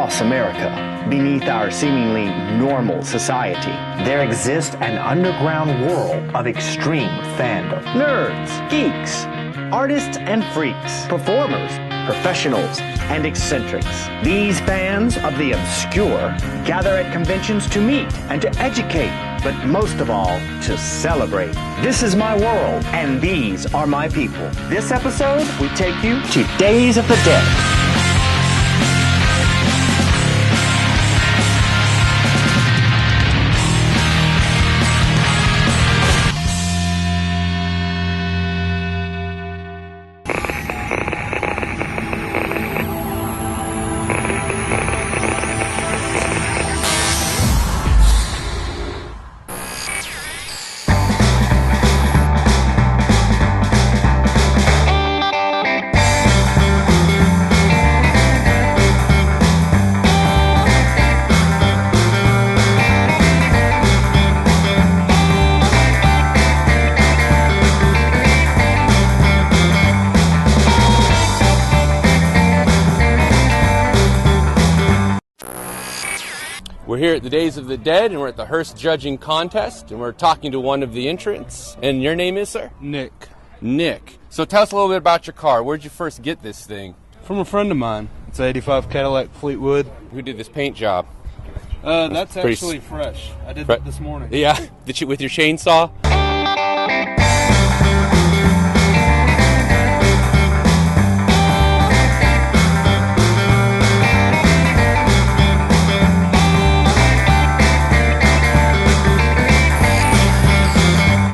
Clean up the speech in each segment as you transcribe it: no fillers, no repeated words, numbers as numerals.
across America, beneath our seemingly normal society, there exists an underground world of extreme fandom. Nerds, geeks, artists and freaks, performers, professionals, and eccentrics. These fans of the obscure gather at conventions to meet and to educate, but most of all, to celebrate. This is my world, and these are my people. This episode, we take you to Days of the Dead. We're here at the Days of the Dead, and we're at the hearse judging contest, and we're talking to one of the entrants. And your name is, sir? Nick. Nick. So tell us a little bit about your car. Where'd you first get this thing? From a friend of mine. It's an 85 Cadillac Fleetwood. Who did this paint job? That's actually fresh. I did that this morning. Yeah? Did you with your chainsaw?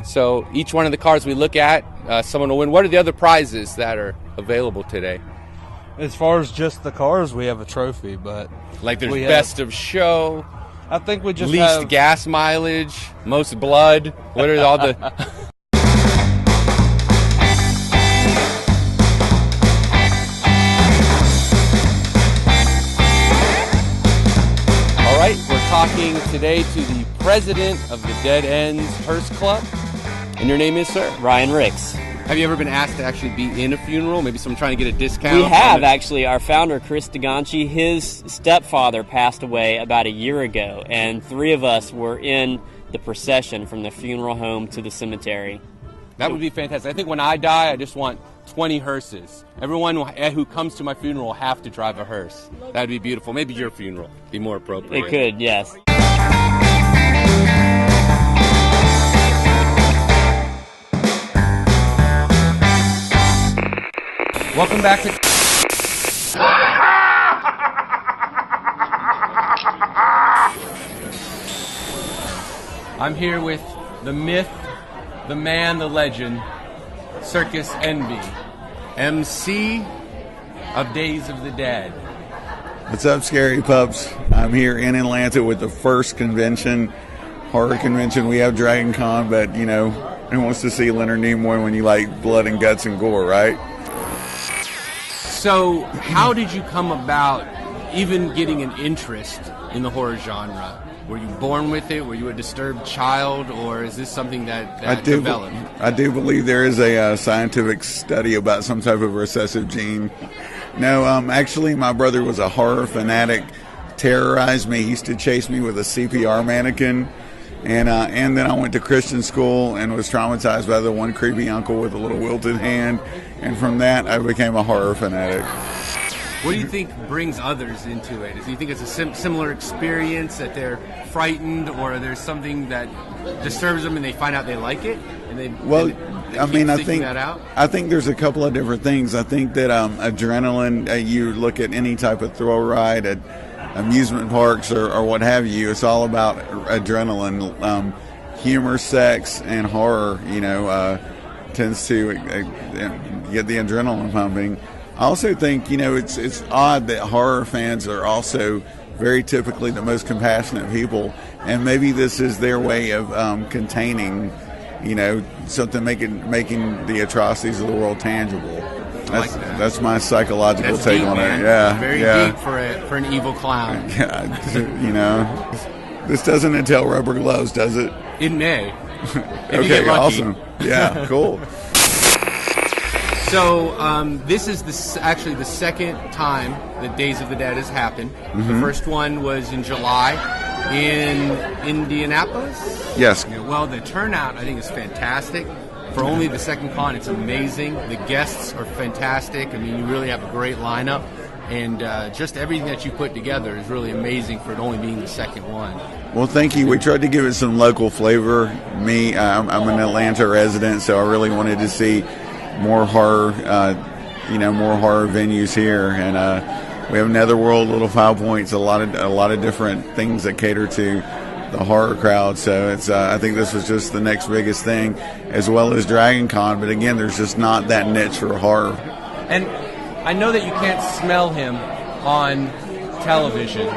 So each one of the cars we look at, someone will win. What are the other prizes that are available today? As far as just the cars, we have a trophy, but like there's best of show. I think we just least gas mileage, most blood. What are all the? All right, we're talking today to the president of the Dead Ends Hearse Club. And your name is, sir? Ryan Ricks. Have you ever been asked to actually be in a funeral? Maybe someone trying to get a discount? We have, actually. Our founder, Chris DeGanchi, his stepfather passed away about a year ago, and 3 of us were in the procession from the funeral home to the cemetery. That would be fantastic. I think when I die, I just want 20 hearses. Everyone who comes to my funeral will have to drive a hearse. That would be beautiful. Maybe your funeral would be more appropriate. It could, yes. Welcome back to... I'm here with the myth, the man, the legend, Circus Envy, MC of Days of the Dead. What's up, scary pups? I'm here in Atlanta with the first convention, horror convention. We have Dragon Con, but, you know, who wants to see Leonard Nimoy when you like blood and guts and gore, right? So, how did you come about even getting an interest in the horror genre? Were you born with it? Were you a disturbed child? Or is this something that developed? I do believe there is a scientific study about some type of recessive gene. No, actually, my brother was a horror fanatic, terrorized me. He used to chase me with a CPR mannequin. And then I went to Christian school and was traumatized by the one creepy uncle with a little wilted hand. And from that, I became a horror fanatic. What do you think brings others into it? Do you think it's a similar experience, that they're frightened, or there's something that disturbs them and they find out they like it? And they I think there's a couple of different things. I think that adrenaline, you look at any type of thrill ride at amusement parks or what have you, it's all about adrenaline. Humor, sex, and horror, tends to get the adrenaline pumping. I also think, it's odd that horror fans are also very typically the most compassionate people, and maybe this is their way of containing, something making the atrocities of the world tangible. That's my psychological take deep, on man. it. Yeah, very deep for an evil clown. This doesn't entail rubber gloves, does it? It may. Okay, awesome. Yeah, cool. So this is actually the second time that Days of the Dead has happened. The first one was in July in Indianapolis. Yes. Yeah, well, the turnout, I think, is fantastic. For only the second con, it's amazing. The guests are fantastic. I mean, you really have a great lineup. And just everything that you put together is really amazing for it only being the second one. Well, thank you. We tried to give it some local flavor. I'm an Atlanta resident, so I really wanted to see more horror, more horror venues here. And we have Netherworld, Little Five Points, a lot of different things that cater to the horror crowd. So it's I think this was just the next biggest thing, as well as Dragon Con. But again, there's just not that niche for horror. And I know that you can't smell him on television,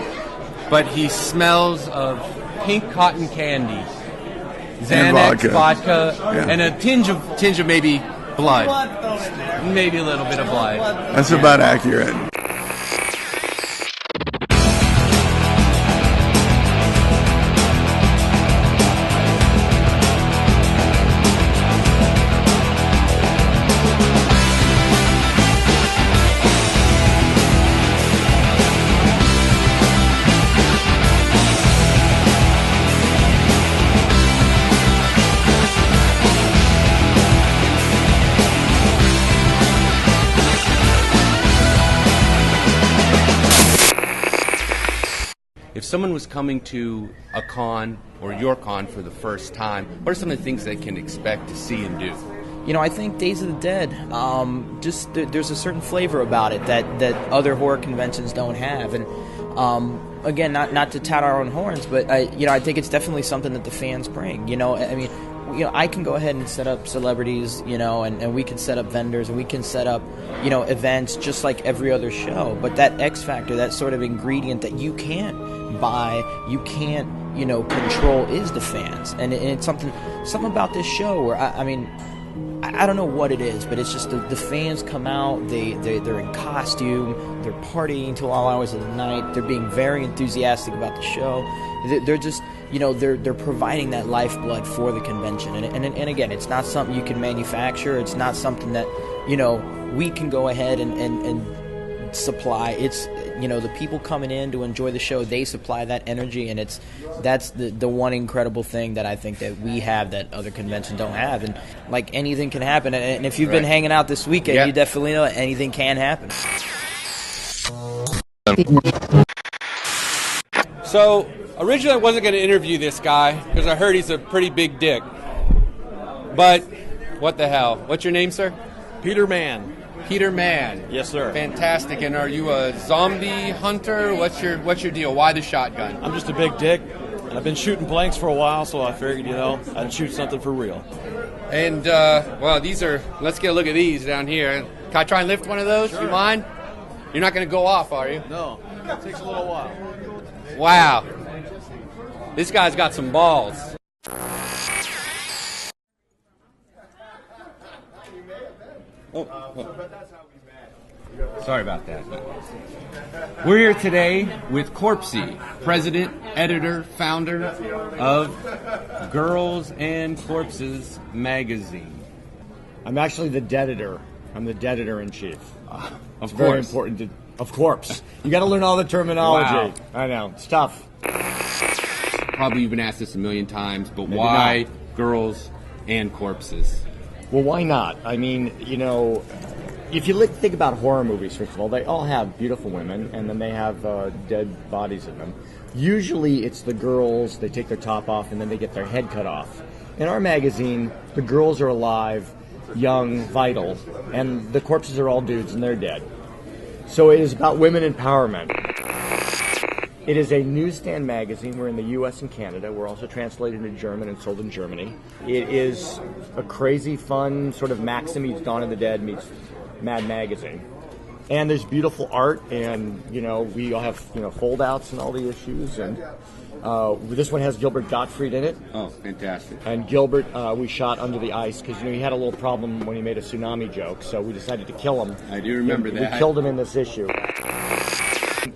but he smells of pink cotton candy, Xanax, vodka, and a tinge of maybe blood, maybe a little bit of blood. That's about accurate. If someone was coming to a con or your con for the first time, what are some of the things they can expect to see and do? You know, I think Days of the Dead, there's a certain flavor about it that other horror conventions don't have. And again, not to tout our own horns, but I think it's definitely something that the fans bring. I can go ahead and set up celebrities, and we can set up vendors, and we can set up, events just like every other show. But that X factor, that sort of ingredient that you can't buy, you can't, control, is the fans. And it's something about this show where, I don't know what it is, but it's just the fans come out, they're in costume, they're partying till all hours of the night, they're being very enthusiastic about the show. They're just, they're providing that lifeblood for the convention. And again, it's not something you can manufacture. It's not something that, we can go ahead and supply. It's, the people coming in to enjoy the show, they supply that energy, and that's the one incredible thing that I think that we have that other conventions don't have. And like, anything can happen. And if you've been hanging out this weekend, you definitely know anything can happen. So originally I wasn't going to interview this guy because I heard he's a pretty big dick. But what the hell? What's your name, sir? Peter Mann. Peter Mann. Yes, sir. Fantastic. And are you a zombie hunter? What's your deal? Why the shotgun? I'm just a big dick, and I've been shooting blanks for a while, so I figured, I'd shoot something for real. And, these are, let's get a look at these down here. Can I try and lift one of those? Sure. You mind? You're not going to go off, are you? No. It takes a little while. Wow. This guy's got some balls. Sorry about that. We're here today with Corpsey, president, editor, founder of Girls and Corpses magazine. I'm actually the deaditor. I'm the deaditor in chief. Of It's course. very important. Of course. You got to learn all the terminology. Wow. I know. It's tough. Probably you've been asked this a million times, but why Girls and Corpses? Well, why not? I mean, if you think about horror movies, first of all, they all have beautiful women, and then they have dead bodies in them. Usually it's the girls, they take their top off, and then they get their head cut off. In our magazine, the girls are alive, young, vital, and the corpses are all dudes, and they're dead. So it is about women empowerment. It is a newsstand magazine. We're in the U.S. and Canada. We're also translated into German and sold in Germany. It is a crazy, fun sort of Maxim meets Dawn of the Dead meets Mad Magazine. And there's beautiful art, and, we all have, fold-outs and all the issues. And this one has Gilbert Gottfried in it. Oh, fantastic. And Gilbert, we shot under the ice because, he had a little problem when he made a tsunami joke, so we decided to kill him. I do remember that. We killed him in this issue.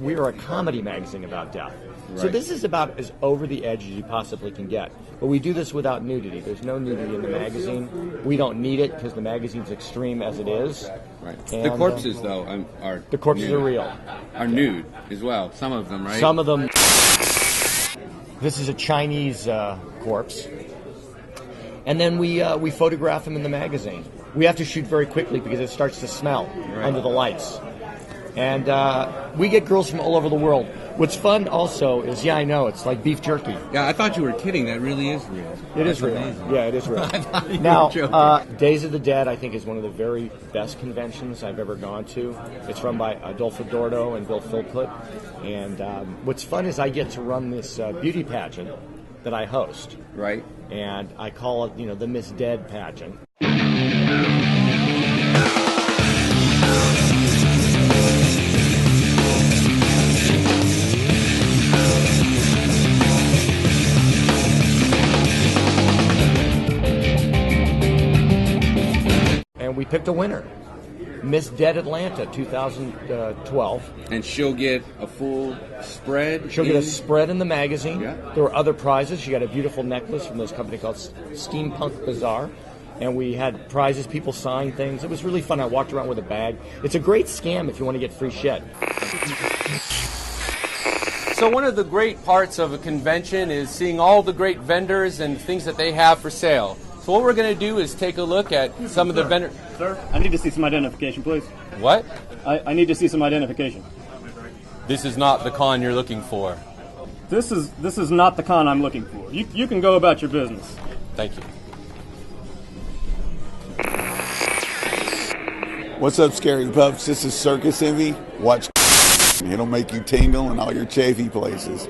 we are a comedy magazine about death. So this is about as over the edge as you possibly can get. But we do this without nudity. There's no nudity in the magazine. We don't need it because the magazine's extreme as it is. Right. And, the corpses, though, are the corpses nude. are real. Are nude as well. Some of them, right? Some of them. This is a Chinese corpse. And then we photograph them in the magazine. We have to shoot very quickly because it starts to smell under the lights. And we get girls from all over the world. What's fun also is, I know, it's like beef jerky. Yeah, I thought you were kidding. That really is real. It is real. Amazing. Yeah, it is real. I thought you now, were joking. Days of the Dead, I think, is one of the very best conventions I've ever gone to. It's run by Adolfo Dordo and Bill Philpott. And what's fun is I get to run this beauty pageant that I host. Right. And I call it, the Miss Dead pageant. And we picked a winner, Miss Dead Atlanta 2012. And she'll get a full spread? She'll get a spread in the magazine. Yeah. There were other prizes. She got a beautiful necklace from this company called Steampunk Bazaar. And we had prizes, people signed things. It was really fun. I walked around with a bag. It's a great scam if you want to get free shit. So one of the great parts of a convention is seeing all the great vendors and things that they have for sale. So what we're going to do is take a look at some of the vendors. Sir, I need to see some identification, please. What? I need to see some identification. This is not the con you're looking for. This is not the con I'm looking for. You can go about your business. Thank you. What's up, scary pups? This is Circus Envy. Watch. It'll make you tingle in all your chafy places.